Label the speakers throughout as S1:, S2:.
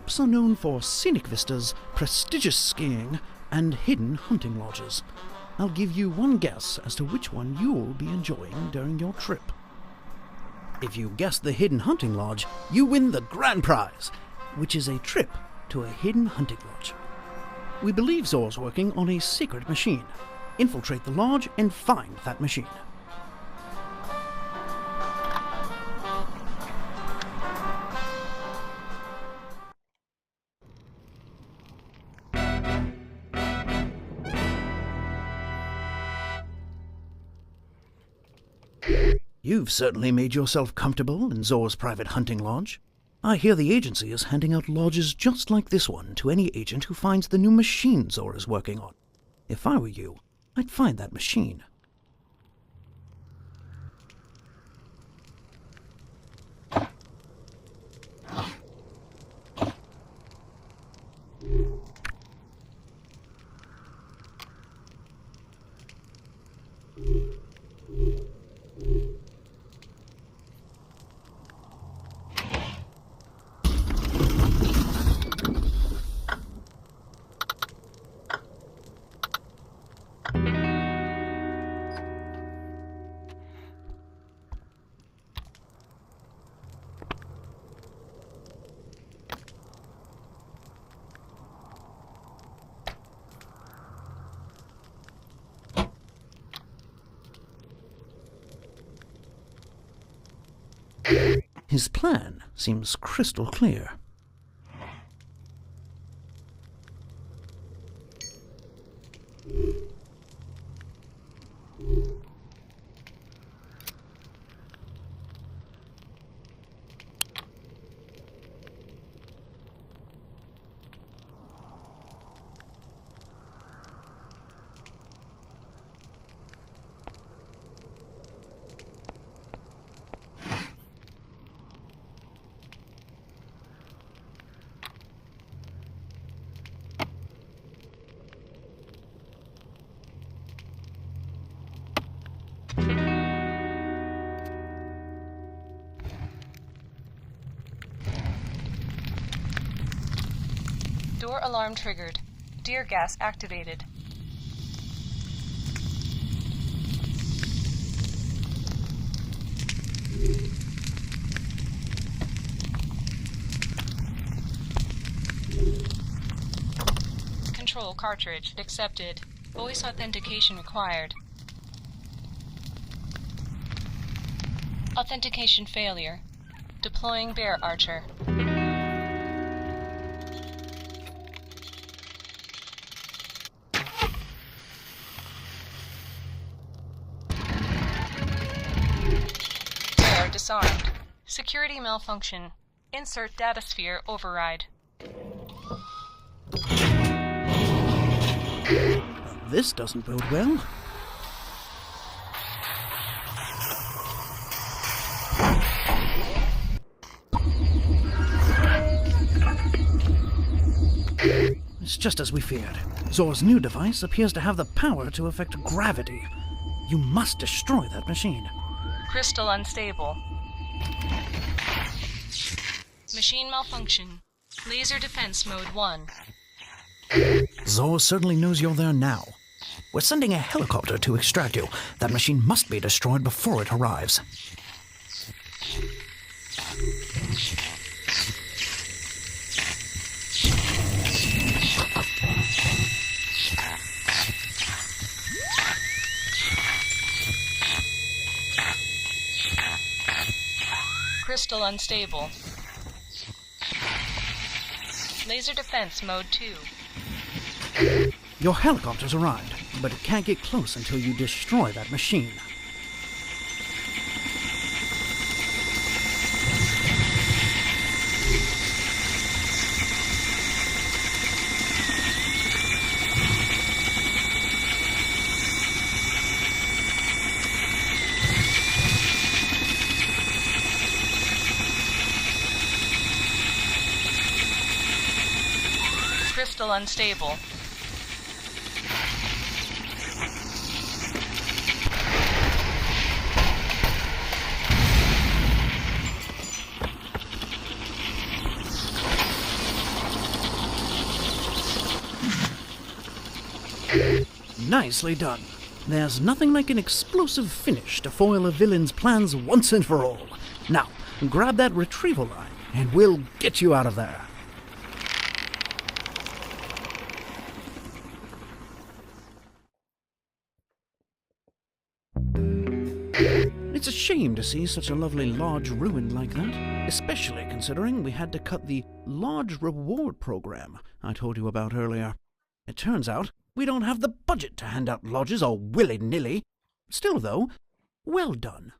S1: Alps are known for scenic vistas, prestigious skiing, and hidden hunting lodges. I'll give you one guess as to which one you'll be enjoying during your trip. If you guess the hidden hunting lodge, you win the grand prize, which is a trip to a hidden hunting lodge. We believe Zor's working on a secret machine. Infiltrate the lodge and find that machine. You've certainly made yourself comfortable in Zor's private hunting lodge. I hear the agency is handing out lodges just like this one to any agent who finds the new machine Zor is working on. If I were you, I'd find that machine. His plan seems crystal clear.
S2: Door alarm triggered. Deer gas activated. Control cartridge accepted. Voice authentication required. Authentication failure. Deploying Bear Archer. Bear disarmed. Security malfunction. Insert data sphere override.
S1: This doesn't bode well. It's just as we feared. Zor's new device appears to have the power to affect gravity. You must destroy that machine.
S2: Crystal unstable. Machine malfunction. Laser defense mode 1.
S1: Zor certainly knows you're there now. We're sending a helicopter to extract you. That machine must be destroyed before it arrives.
S2: Crystal unstable. Laser defense mode 2.
S1: Your helicopter's arrived, but it can't get close until you destroy that machine.
S2: Crystal unstable.
S1: Nicely done. There's nothing like an explosive finish to foil a villain's plans once and for all. Now, grab that retrieval line, and we'll get you out of there. It's a shame to see such a lovely large ruin like that, especially considering we had to cut the large reward program I told you about earlier. It turns out we don't have the budget to hand out lodges all willy-nilly. Still, though, well done.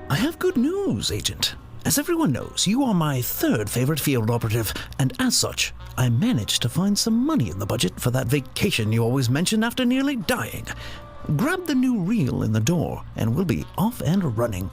S3: I have good news, Agent. As everyone knows, you are my third favorite field operative, and as such, I managed to find some money in the budget for that vacation you always mention after nearly dying. Grab the new reel in the door, and we'll be off and running.